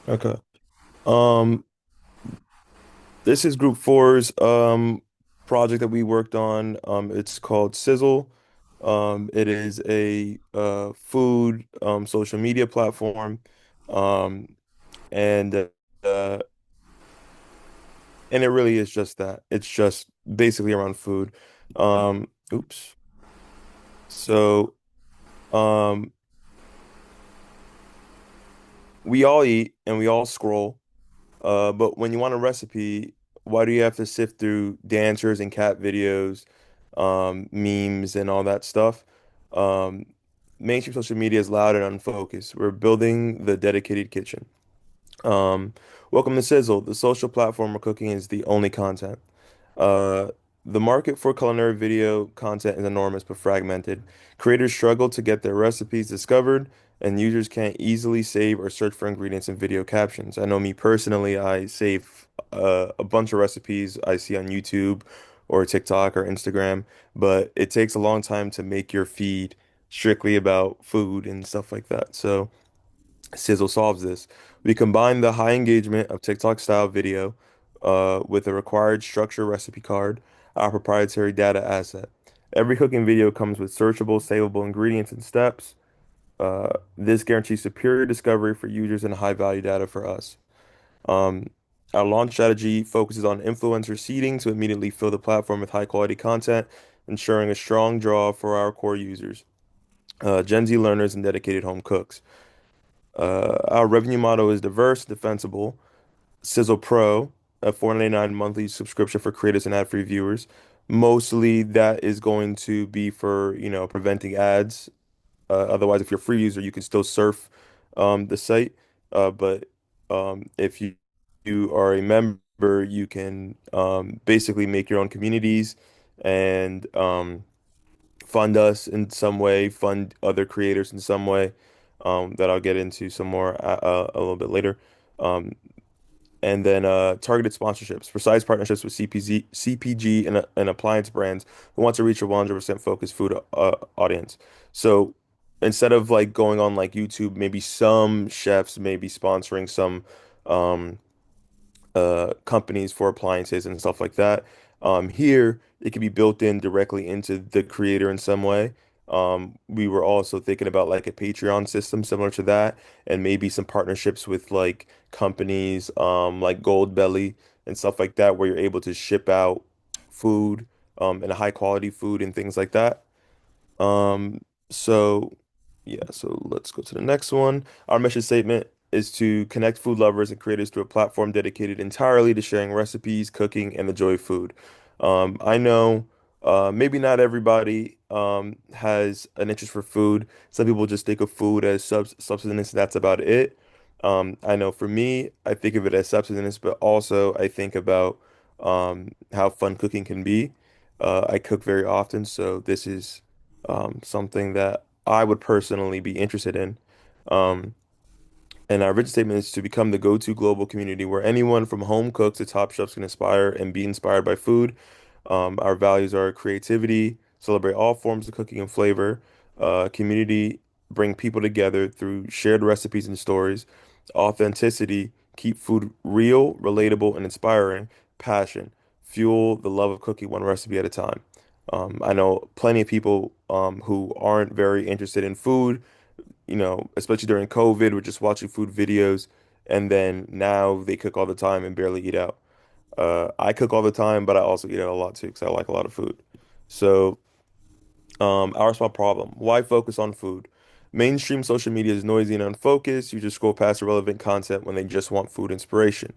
Okay. Um, this is Group Four's project that we worked on. It's called Sizzle. It is a food social media platform. Um, and uh and it really is just that. It's just basically around food. Oops. So, um we all eat and we all scroll. But when you want a recipe, why do you have to sift through dancers and cat videos, memes and all that stuff? Um, Mainstream social media is loud and unfocused. We're building the dedicated kitchen. Um, Welcome to Sizzle, the social platform where cooking is the only content. Uh, the market for culinary video content is enormous but fragmented. Creators struggle to get their recipes discovered, and users can't easily save or search for ingredients in video captions. I know me personally, I save a bunch of recipes I see on YouTube or TikTok or Instagram, but it takes a long time to make your feed strictly about food and stuff like that. So, Sizzle solves this. We combine the high engagement of TikTok style video with a required structure recipe card, our proprietary data asset. Every cooking video comes with searchable, savable ingredients and steps. This guarantees superior discovery for users and high value data for us. Um, our launch strategy focuses on influencer seeding to immediately fill the platform with high quality content, ensuring a strong draw for our core users, Gen Z learners, and dedicated home cooks. Our revenue model is diverse, defensible. Sizzle Pro, a $4.99 monthly subscription for creators and ad-free viewers. Mostly that is going to be for, preventing ads. Otherwise, if you're a free user, you can still surf the site. But if you are a member, you can basically make your own communities and fund us in some way, fund other creators in some way, that I'll get into some more a little bit later. Um, and then targeted sponsorships, precise partnerships with CPG and appliance brands who want to reach a 100% focused food audience. So instead of like going on like YouTube, maybe some chefs may be sponsoring some um, companies for appliances and stuff like that. Here, it can be built in directly into the creator in some way. We were also thinking about like a Patreon system similar to that, and maybe some partnerships with like companies like Goldbelly and stuff like that, where you're able to ship out food and high quality food and things like that. Um, so yeah, so let's go to the next one. Our mission statement is to connect food lovers and creators to a platform dedicated entirely to sharing recipes, cooking, and the joy of food. I know maybe not everybody has an interest for food. Some people just think of food as subsistence, and that's about it. I know for me, I think of it as subsistence, but also I think about how fun cooking can be. I cook very often, so this is something that I would personally be interested in. Um, and our vision statement is to become the go-to global community where anyone from home cooks to top chefs can inspire and be inspired by food. Our values are creativity, celebrate all forms of cooking and flavor, community, bring people together through shared recipes and stories, authenticity, keep food real, relatable, and inspiring, passion, fuel the love of cooking one recipe at a time. I know plenty of people who aren't very interested in food, especially during COVID, we're just watching food videos, and then now they cook all the time and barely eat out. I cook all the time, but I also eat out a lot too because I like a lot of food. So, our small problem. Why focus on food? Mainstream social media is noisy and unfocused. You just scroll past irrelevant content when they just want food inspiration.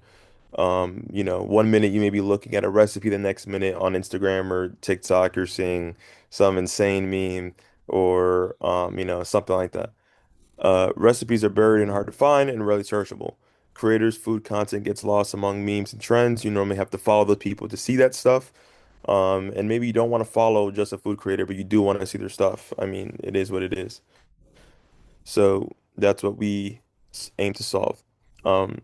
One minute you may be looking at a recipe, the next minute on Instagram or TikTok, you're seeing some insane meme or, something like that. Recipes are buried and hard to find and rarely searchable. Creators' food content gets lost among memes and trends. You normally have to follow the people to see that stuff. And maybe you don't want to follow just a food creator, but you do want to see their stuff. I mean, it is what it is. So that's what we aim to solve. Um,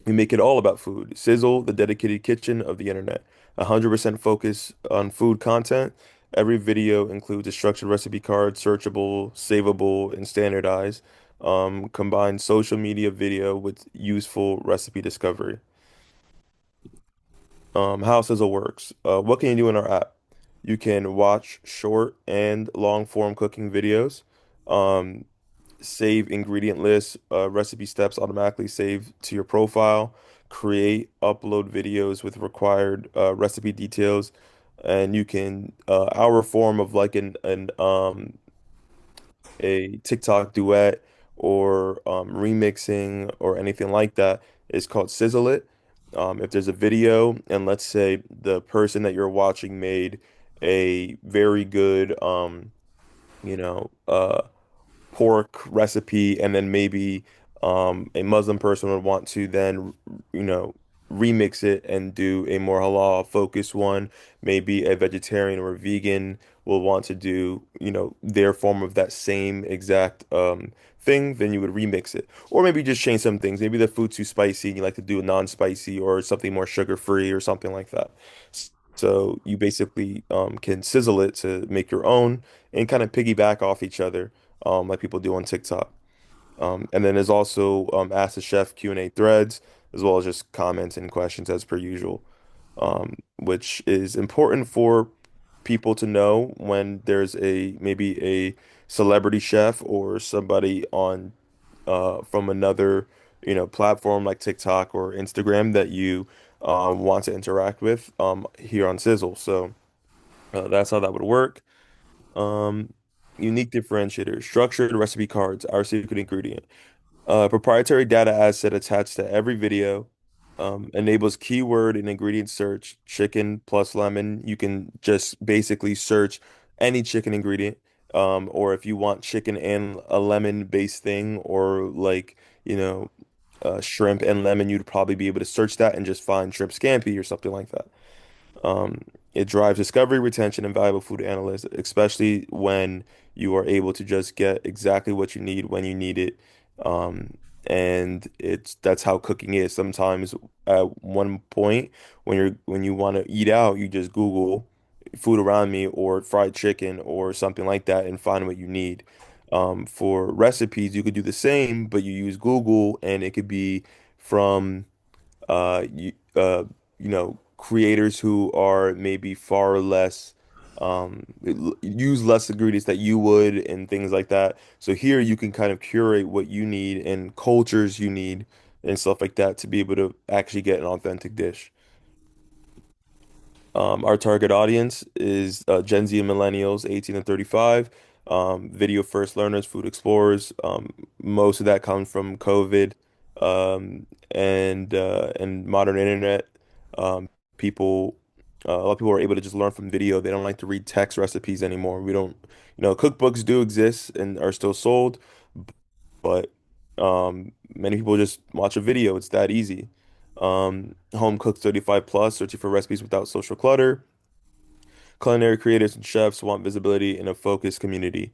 we make it all about food. Sizzle, the dedicated kitchen of the internet. 100% focus on food content. Every video includes a structured recipe card, searchable, savable, and standardized. combine social media video with useful recipe discovery. How Sizzle works. What can you do in our app? You can watch short and long form cooking videos, um, save ingredient lists, recipe steps automatically save to your profile, create, upload videos with required recipe details, and you can our form of like an a TikTok duet or remixing or anything like that is called Sizzle It. If there's a video and let's say the person that you're watching made a very good you know, pork recipe, and then maybe a Muslim person would want to then, you know, remix it and do a more halal focused one. Maybe a vegetarian or a vegan will want to do, you know, their form of that same exact thing, then you would remix it. Or maybe just change some things. Maybe the food's too spicy and you like to do a non-spicy or something more sugar-free or something like that. So you basically can sizzle it to make your own and kind of piggyback off each other like people do on TikTok. And then there's also Ask the Chef Q&A threads, as well as just comments and questions as per usual, which is important for people to know when there's a maybe a celebrity chef or somebody on from another, you know, platform like TikTok or Instagram that you want to interact with here on Sizzle. So that's how that would work. Um, Unique differentiators, structured recipe cards, our secret ingredient. Proprietary data asset attached to every video. Enables keyword and ingredient search. Chicken plus lemon. You can just basically search any chicken ingredient. Or if you want chicken and a lemon-based thing, or like, you know, shrimp and lemon, you'd probably be able to search that and just find shrimp scampi or something like that. Um, it drives discovery, retention, and valuable food analysts, especially when you are able to just get exactly what you need when you need it. Um, and it's that's how cooking is. Sometimes at one point when you want to eat out, you just Google food around me or fried chicken or something like that and find what you need. For recipes, you could do the same, but you use Google and it could be from you you know, creators who are maybe far less use less ingredients that you would and things like that. So here you can kind of curate what you need and cultures you need and stuff like that to be able to actually get an authentic dish. Our target audience is Gen Z and millennials, 18 to 35, video first learners, food explorers. Most of that comes from COVID and modern internet. People, a lot of people are able to just learn from video. They don't like to read text recipes anymore. We don't, you know, cookbooks do exist and are still sold, but many people just watch a video. It's that easy. Home cooked 35 plus, searching for recipes without social clutter. Culinary creators and chefs want visibility in a focused community.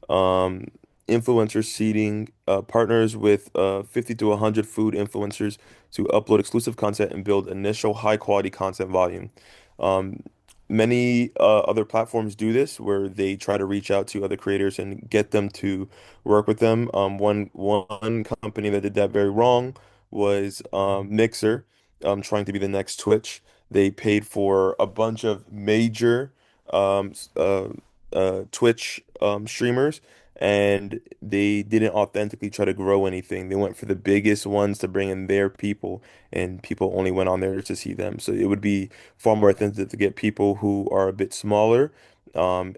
Um, Influencer seeding partners with 50 to 100 food influencers to upload exclusive content and build initial high quality content volume. Um, Many other platforms do this where they try to reach out to other creators and get them to work with them. One company that did that very wrong was Mixer, trying to be the next Twitch. They paid for a bunch of major um, s- uh, Twitch streamers, and they didn't authentically try to grow anything. They went for the biggest ones to bring in their people, and people only went on there to see them. So it would be far more authentic to get people who are a bit smaller,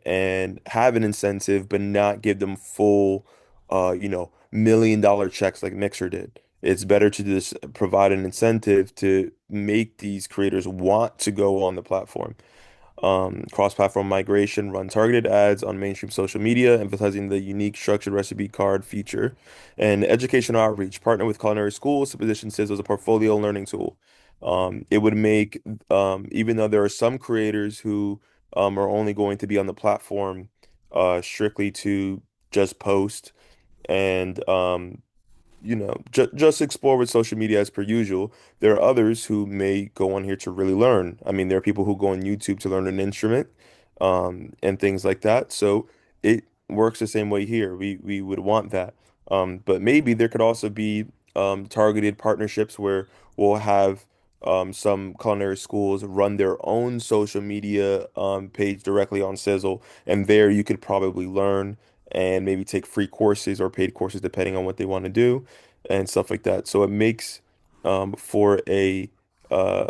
and have an incentive, but not give them full, you know, $1 million checks like Mixer did. It's better to just provide an incentive to make these creators want to go on the platform. Cross-platform migration, run targeted ads on mainstream social media, emphasizing the unique structured recipe card feature, and educational outreach, partner with culinary schools to position SIS as a portfolio learning tool. It would make, even though there are some creators who are only going to be on the platform strictly to just post and you know, just explore with social media as per usual. There are others who may go on here to really learn. I mean, there are people who go on YouTube to learn an instrument, and things like that. So it works the same way here. We would want that. But maybe there could also be targeted partnerships where we'll have some culinary schools run their own social media page directly on Sizzle, and there you could probably learn and maybe take free courses or paid courses depending on what they want to do and stuff like that. So it makes for a uh,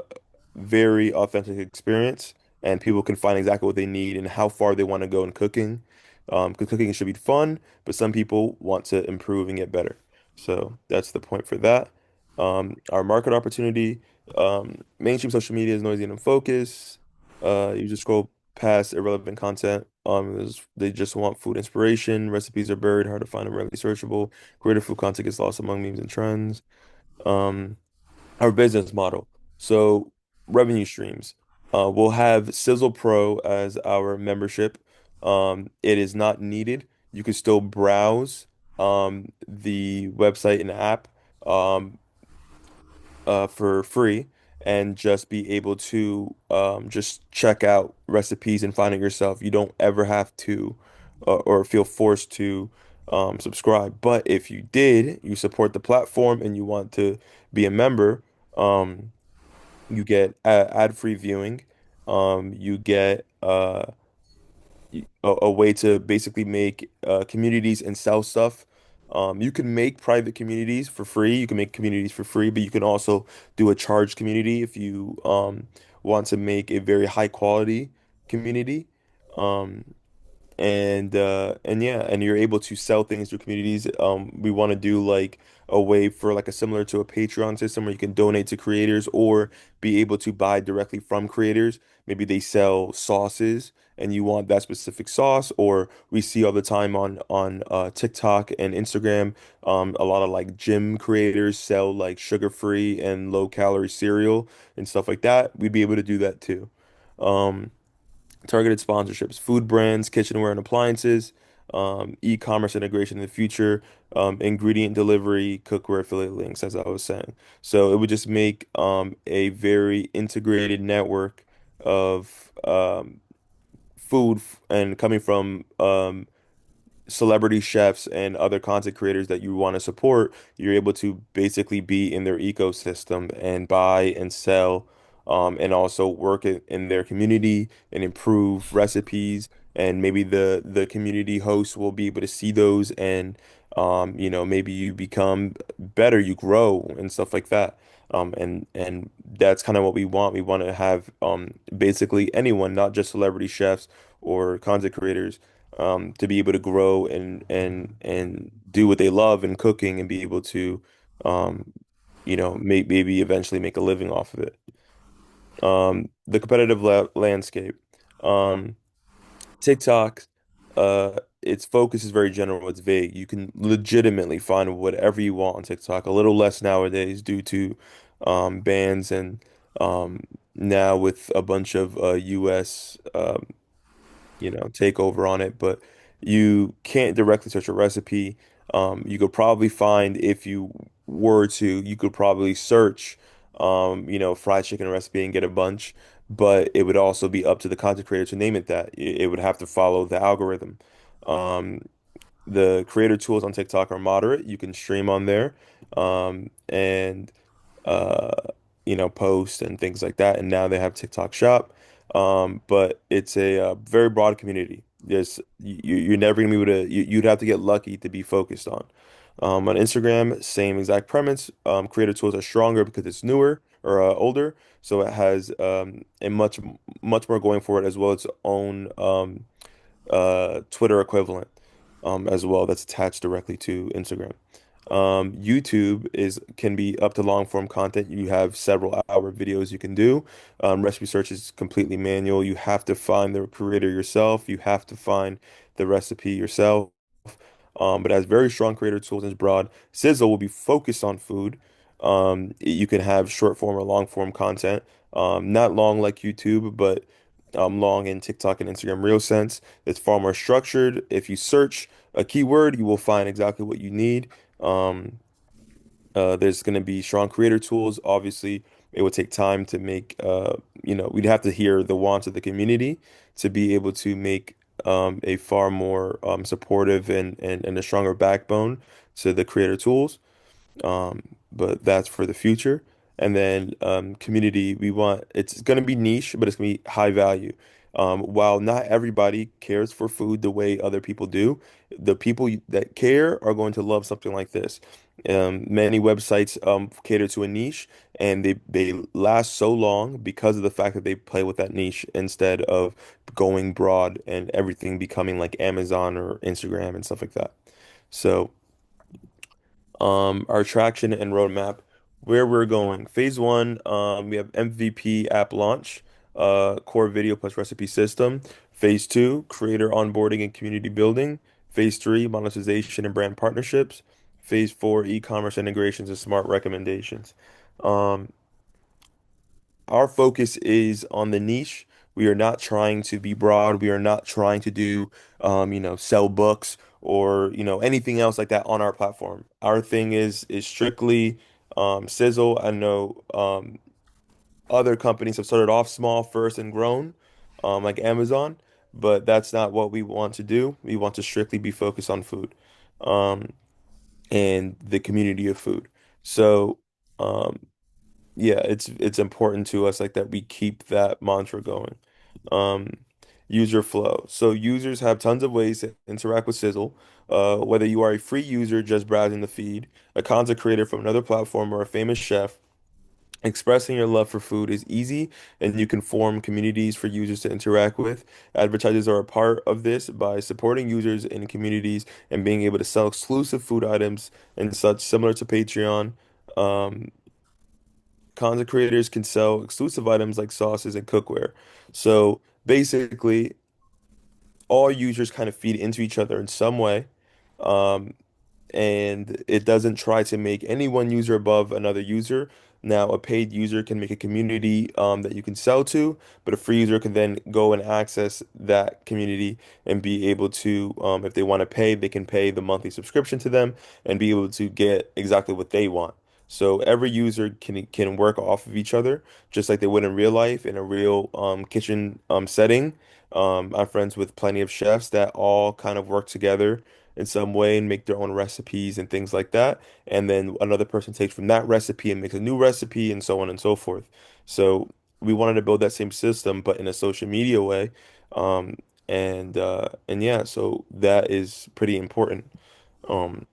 very authentic experience, and people can find exactly what they need and how far they want to go in cooking. Because cooking should be fun, but some people want to improve and get better. So that's the point for that. Our market opportunity, mainstream social media is noisy and unfocused. You just scroll past irrelevant content. They just want food inspiration. Recipes are buried, hard to find and rarely searchable. Creative food content gets lost among memes and trends. Um, our business model. So revenue streams. We'll have Sizzle Pro as our membership. It is not needed. You can still browse the website and app um, for free and just be able to just check out recipes and find it yourself. You don't ever have to or feel forced to subscribe. But if you did, you support the platform and you want to be a member, um, you get ad-free viewing. You get a way to basically make communities and sell stuff. You can make private communities for free. You can make communities for free, but you can also do a charged community if you want to make a very high quality community. Um, and yeah, and you're able to sell things to communities. We want to do like a way for like a similar to a Patreon system where you can donate to creators or be able to buy directly from creators. Maybe they sell sauces and you want that specific sauce, or we see all the time on TikTok and Instagram, a lot of like gym creators sell like sugar-free and low-calorie cereal and stuff like that. We'd be able to do that too. Um, Targeted sponsorships, food brands, kitchenware and appliances, e-commerce integration in the future, ingredient delivery, cookware affiliate links, as I was saying. So it would just make a very integrated network of and coming from celebrity chefs and other content creators that you want to support, you're able to basically be in their ecosystem and buy and sell, and also work in their community and improve recipes. And maybe the community host will be able to see those and maybe you become better, you grow and stuff like that. And that's kind of what we want. We want to have basically anyone, not just celebrity chefs or content creators, to be able to grow and do what they love in cooking and be able to um, maybe eventually make a living off of it. The competitive landscape. Um, TikTok, its focus is very general, it's vague. You can legitimately find whatever you want on TikTok, a little less nowadays due to bans and um, now with a bunch of US take over on it, but you can't directly search a recipe. You could probably find if you were to, you could probably search, fried chicken recipe and get a bunch, but it would also be up to the content creator to name it that. It would have to follow the algorithm. Um, the creator tools on TikTok are moderate. You can stream on there, and uh, post and things like that. And now they have TikTok Shop. But it's a very broad community. You're never gonna be able to. You'd have to get lucky to be focused on. On Instagram, same exact premise. Creator tools are stronger because it's newer or older, so it has a much more going for it as well as its own Twitter equivalent as well that's attached directly to Instagram. YouTube is can be up to long form content. You have several hour videos you can do. Recipe search is completely manual. You have to find the creator yourself. You have to find the recipe yourself. But it has very strong creator tools and is broad. Sizzle will be focused on food. You can have short form or long form content. Not long like YouTube, but long in TikTok and Instagram Reel sense. It's far more structured. If you search a keyword, you will find exactly what you need. Um, there's going to be strong creator tools. Obviously, it would take time to make, we'd have to hear the wants of the community to be able to make a far more supportive and a stronger backbone to the creator tools, but that's for the future. And then community, we want it's going to be niche, but it's going to be high value. While not everybody cares for food the way other people do, the people that care are going to love something like this. Many websites cater to a niche, and they last so long because of the fact that they play with that niche instead of going broad and everything becoming like Amazon or Instagram and stuff like that. So our traction and roadmap, where we're going. Phase one, we have MVP app launch, core video plus recipe system. Phase two, creator onboarding and community building. Phase three, monetization and brand partnerships. Phase four, e-commerce integrations and smart recommendations. Um, our focus is on the niche. We are not trying to be broad. We are not trying to do, sell books or, anything else like that on our platform. Our thing is strictly sizzle. I know other companies have started off small first and grown, like Amazon, but that's not what we want to do. We want to strictly be focused on food, um, and the community of food. So, um, yeah, it's important to us like that we keep that mantra going. Um, User flow. So users have tons of ways to interact with Sizzle. Whether you are a free user just browsing the feed, a content creator from another platform, or a famous chef, expressing your love for food is easy, and you can form communities for users to interact with. Advertisers are a part of this by supporting users in communities and being able to sell exclusive food items and such, similar to Patreon. Um, Content creators can sell exclusive items like sauces and cookware. So basically, all users kind of feed into each other in some way. Um, and it doesn't try to make any one user above another user. Now, a paid user can make a community that you can sell to, but a free user can then go and access that community and be able to, if they want to pay, they can pay the monthly subscription to them and be able to get exactly what they want. So every user can work off of each other, just like they would in real life in a real kitchen setting. I'm friends with plenty of chefs that all kind of work together in some way and make their own recipes and things like that. And then another person takes from that recipe and makes a new recipe and so on and so forth. So we wanted to build that same system, but in a social media way. Um, and yeah, so that is pretty important. Um,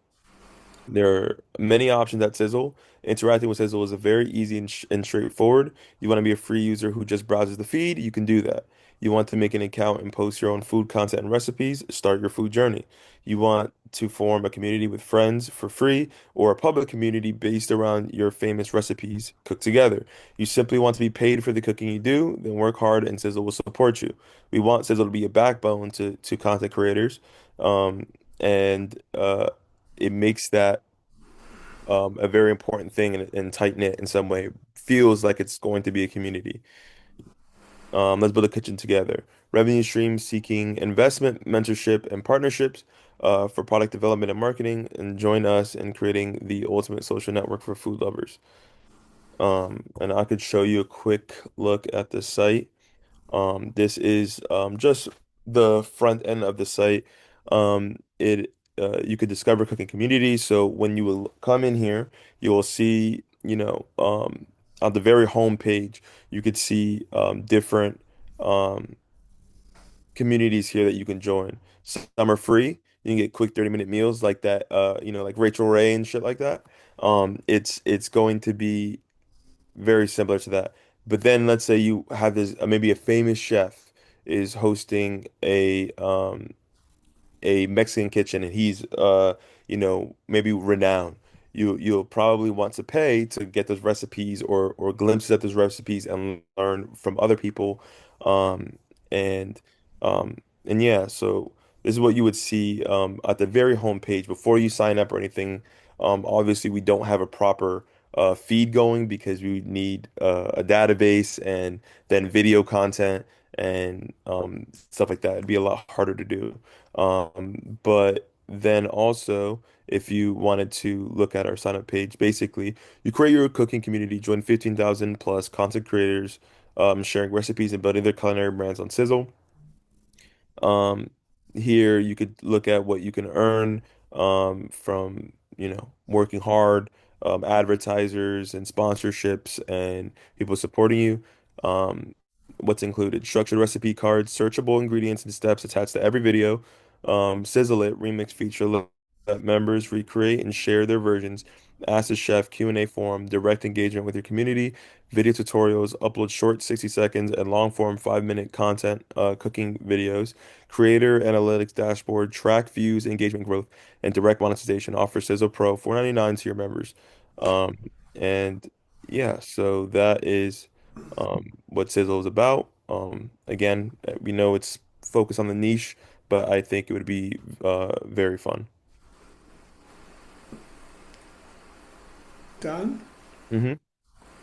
there are many options at Sizzle. Interacting with Sizzle is a very easy and straightforward. You want to be a free user who just browses the feed, you can do that. You want to make an account and post your own food content and recipes, start your food journey. You want to form a community with friends for free or a public community based around your famous recipes cooked together. You simply want to be paid for the cooking you do, then work hard and Sizzle will support you. We want Sizzle to be a backbone to content creators. And it makes that a very important thing and tight knit in some way. Feels like it's going to be a community. Let's build a kitchen together. Revenue streams seeking investment, mentorship, and partnerships for product development and marketing, and join us in creating the ultimate social network for food lovers. And I could show you a quick look at the site. This is just the front end of the site. You could discover cooking communities. So when you will come in here, you will see, on the very home page, you could see different um, communities here that you can join. Some are free. You can get quick 30-minute meals like that, like Rachel Ray and shit like that. It's going to be very similar to that. But then let's say you have this maybe a famous chef is hosting a Mexican kitchen and he's maybe renowned. You'll probably want to pay to get those recipes or glimpses at those recipes and learn from other people. Um and and yeah, so this is what you would see at the very home page before you sign up or anything. Obviously we don't have a proper feed going because we need a database and then video content and stuff like that. It'd be a lot harder to do. But then also, if you wanted to look at our sign up page, basically, you create your cooking community, join 15,000 plus content creators, sharing recipes and building their culinary brands on Sizzle. Um, Here you could look at what you can earn from, working hard, advertisers and sponsorships and people supporting you. Um, what's included? Structured recipe cards, searchable ingredients and steps attached to every video. Sizzle It remix feature let members recreate and share their versions. Ask the chef Q&A forum, direct engagement with your community, video tutorials, upload short 60 seconds and long form 5-minute content, cooking videos, creator analytics dashboard, track views, engagement growth, and direct monetization. Offer Sizzle Pro 4.99 to your members. Um, and yeah, so that is what Sizzle is about. Again, we know it's focused on the niche, but I think it would be very fun. Done. Hmm